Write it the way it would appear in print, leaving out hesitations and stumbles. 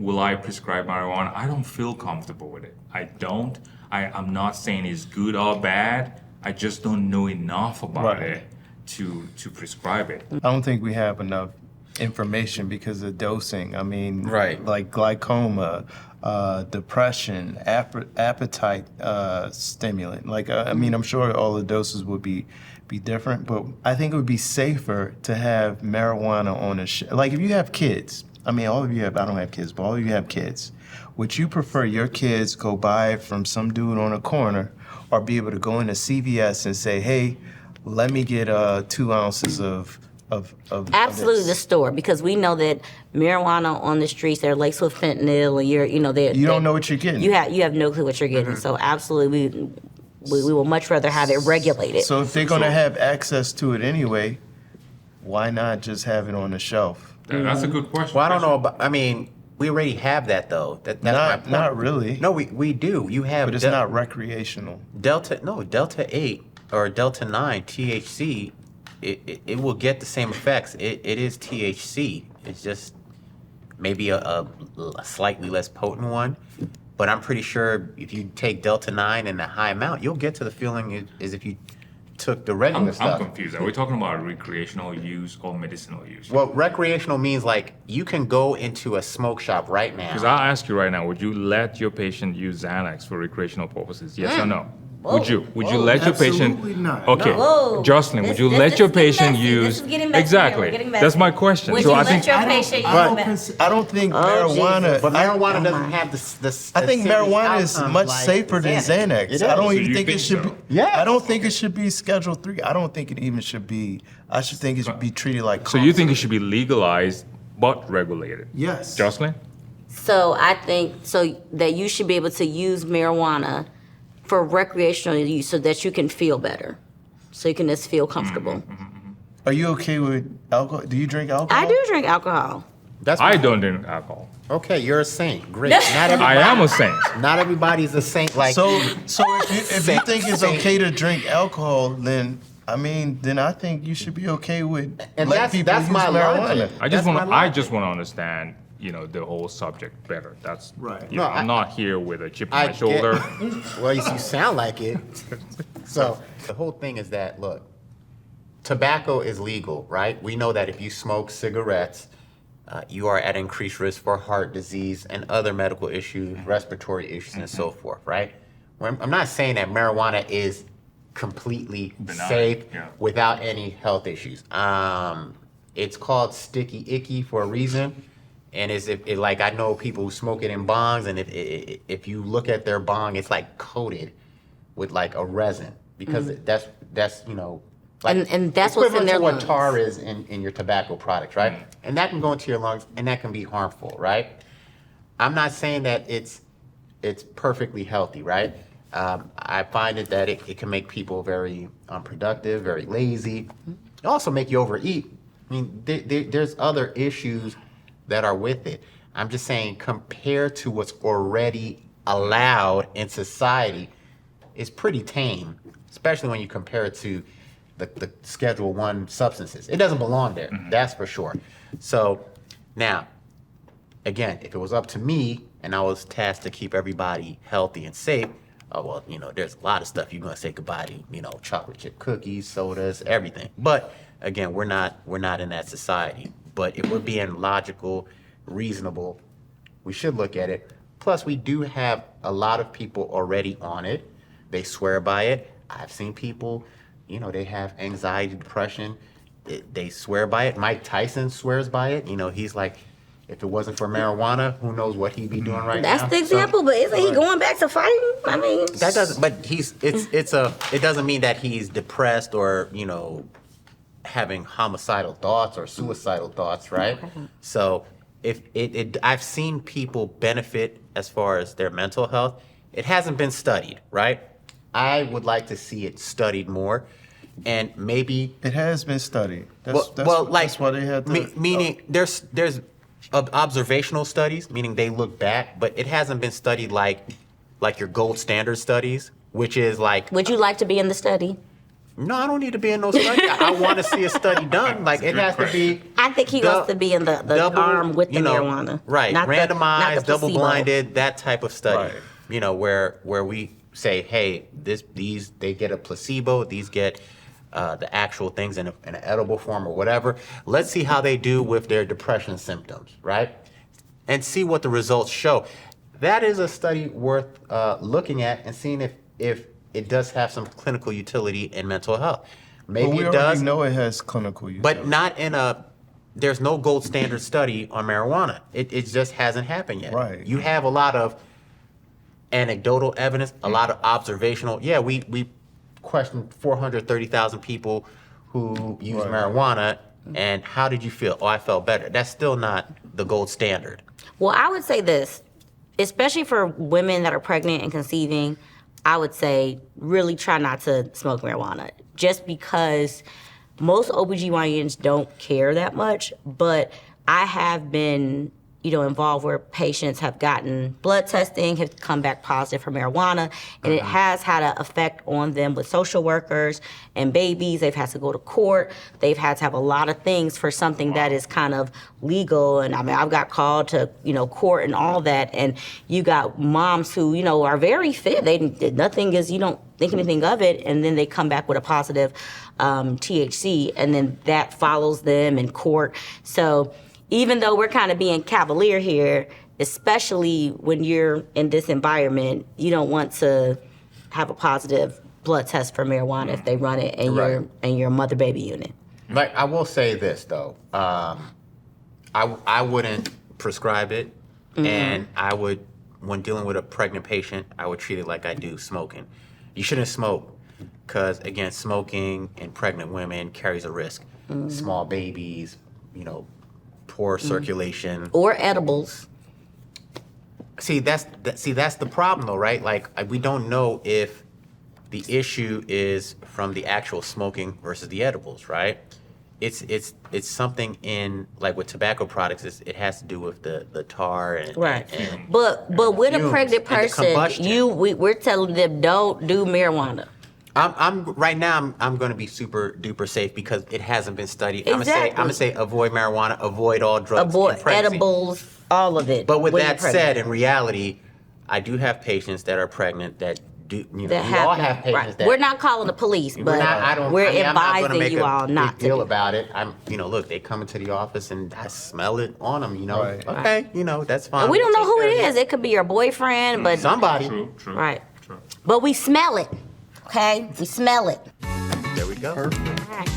will I prescribe marijuana? I don't feel comfortable with it. I don't. I'm not saying it's good or bad. I just don't know enough about it to prescribe it. I don't think we have enough information because of dosing. I mean, Right. like glaucoma, depression, appetite stimulant. Like, I mean, I'm sure all the doses would be different, but I think it would be safer to have marijuana on a like if you have kids. I mean, all of you have. I don't have kids, but all of you have kids. Would you prefer your kids go buy it from some dude on a corner, or be able to go into CVS and say, "Hey, let me get 2 ounces of Absolutely this." the store, because we know that marijuana on the streets, they're laced with fentanyl, and You don't know what you're getting. You have no clue what you're getting. So absolutely, we will much rather have it regulated. So if they're gonna have access to it anyway, why not just have it on the shelf? That's a good question. Well, I don't know about, I mean, we already have that though. That's my point. Not really. No, we do. You have, But it's not recreational. Delta 8 or Delta 9 THC. It will get the same effects. It is THC. It's just maybe a slightly less potent one. But I'm pretty sure if you take Delta 9 in a high amount, you'll get to the feeling as if you took the regular I'm stuff. confused. Are we talking about recreational use or medicinal use? Well, recreational means like you can go into a smoke shop right now. Because I'll ask you right now, would you let your patient use Xanax for recreational purposes? Yes or no? Would you? Would you let your patient? Absolutely not. Okay, Whoa. Jocelyn, would you This let your is getting patient messy. use? This is getting messy. Exactly. We're getting That's messy. my question. Would So you I let think your patient use I don't think Oh, marijuana. Jesus. But marijuana doesn't have the I think serious marijuana is outcomes much like safer than Xanax. It is. I don't So even you think it think should so? be. Yes. I don't think it should be Schedule 3. I don't think it even should be. I should think it should be treated like. so. You think it should be legalized but regulated? Yes. Jocelyn? So I think that you should be able to use marijuana for recreational use so that you can feel better, so you can just feel comfortable. Are you okay with alcohol? Do you drink alcohol? I do drink alcohol. That's I don't drink alcohol. Okay, you're a saint. Great. Not everybody, I am a saint. Not everybody's a saint. Like So if you think it's okay to drink alcohol, then I think you should be okay with And letting people that's use my marijuana. logic. I just That's want. my I logic. just want to understand. The whole subject better. That's Right. You know, No, I'm not here with a chip on I my shoulder. Well, you sound like it. So the whole thing is that, look, tobacco is legal, right? We know that if you smoke cigarettes, you are at increased risk for heart disease and other medical issues, respiratory issues, and so forth, right? I'm not saying that marijuana is completely Benign, safe yeah. without any health issues. It's called sticky icky for a reason. And like I know people who smoke it in bongs, and if you look at their bong, it's like coated with like a resin because that's like And that's what's in equivalent their to what lungs. tar is in your tobacco products, right? And that can go into your lungs, and that can be harmful, right? I'm not saying that it's perfectly healthy, right? I find that it can make people very unproductive, very lazy. It also make you overeat. I mean, there's other issues that are with it. I'm just saying, compared to what's already allowed in society, it's pretty tame, especially when you compare it to the Schedule 1 substances. It doesn't belong there, that's for sure. So now, again, if it was up to me and I was tasked to keep everybody healthy and safe, there's a lot of stuff you're gonna say goodbye to, chocolate chip cookies, sodas, everything. But again, we're not in that society. But if we're being logical, reasonable, we should look at it. Plus, we do have a lot of people already on it. They swear by it. I've seen people, they have anxiety, depression. They swear by it. Mike Tyson swears by it. He's like, if it wasn't for marijuana, who knows what he'd be doing right now. That's the example, but isn't he going back to fighting? I mean, That doesn't. But it doesn't mean that he's depressed or having homicidal thoughts or suicidal thoughts, right? So I've seen people benefit as far as their mental health. It hasn't been studied, right? I would like to see it studied more, and maybe It has been studied. that's why they had to. meaning there's observational studies, meaning they look back, but it hasn't been studied like your gold standard studies, which is like would you like to be in the study? No, I don't need to be in no study. I want to see a study done. Like, it has to be. I think he wants to be in the double, arm with the marijuana. Right, not randomized, not the placebo. double-blinded, that type of study. Right. You know, where we say, hey, these they get a placebo, these get the actual things in an edible form or whatever. Let's see how they do with their depression symptoms, right? And see what the results show. That is a study worth looking at and seeing if it does have some clinical utility in mental health. Maybe But we it does. already know it has clinical use. But not in there's no gold standard study on marijuana. It just hasn't happened yet. Right. You have a lot of anecdotal evidence, a lot of observational. Yeah, we questioned 430,000 people who use Right. marijuana, and how did you feel? Oh, I felt better. That's still not the gold standard. Well, I would say this, especially for women that are pregnant and conceiving, I would say really try not to smoke marijuana, just because most OB-GYNs don't care that much, but I have been, involved where patients have gotten blood testing, have come back positive for marijuana, and it has had an effect on them with social workers and babies. They've had to go to court. They've had to have a lot of things for something that is kind of legal. And I mean, I've got called to, court and all that. And you got moms who, are very fit. They nothing is, you don't think anything of it. And then they come back with a positive THC, and then that follows them in court. So even though we're kind of being cavalier here, especially when you're in this environment, you don't want to have a positive blood test for marijuana if they run it in your mother baby unit. Like, I will say this though, I wouldn't prescribe it, and I would, when dealing with a pregnant patient, I would treat it like I do smoking. You shouldn't smoke, because again, smoking in pregnant women carries a risk. Small babies, poor circulation. Or edibles. See, that's the problem though, right? Like, we don't know if the issue is from the actual smoking versus the edibles, right? It's something in, like with tobacco products, it has to do with the tar and Right. and But with a fumes pregnant and the person, combustion. we're telling them don't do marijuana. I'm right now. I'm going to be super duper safe because it hasn't been studied. Exactly. I'm gonna say avoid marijuana, avoid all drugs, Avoid in pregnancy. edibles, all of it. But with when that you're pregnant. said, in reality, I do have patients that are pregnant that do. We that all happen. have patients Right. that We're not calling the police, but we're not, I don't, we're I mean, I'm not gonna advising make you a all not big deal to. about it. Look, they come into the office and I smell it on them. Right. Okay, that's fine. And we don't know who Take it care is. It could be your boyfriend, but Somebody. True. right. True. But we smell it. Okay, we smell it. There we go. Perfect. All right.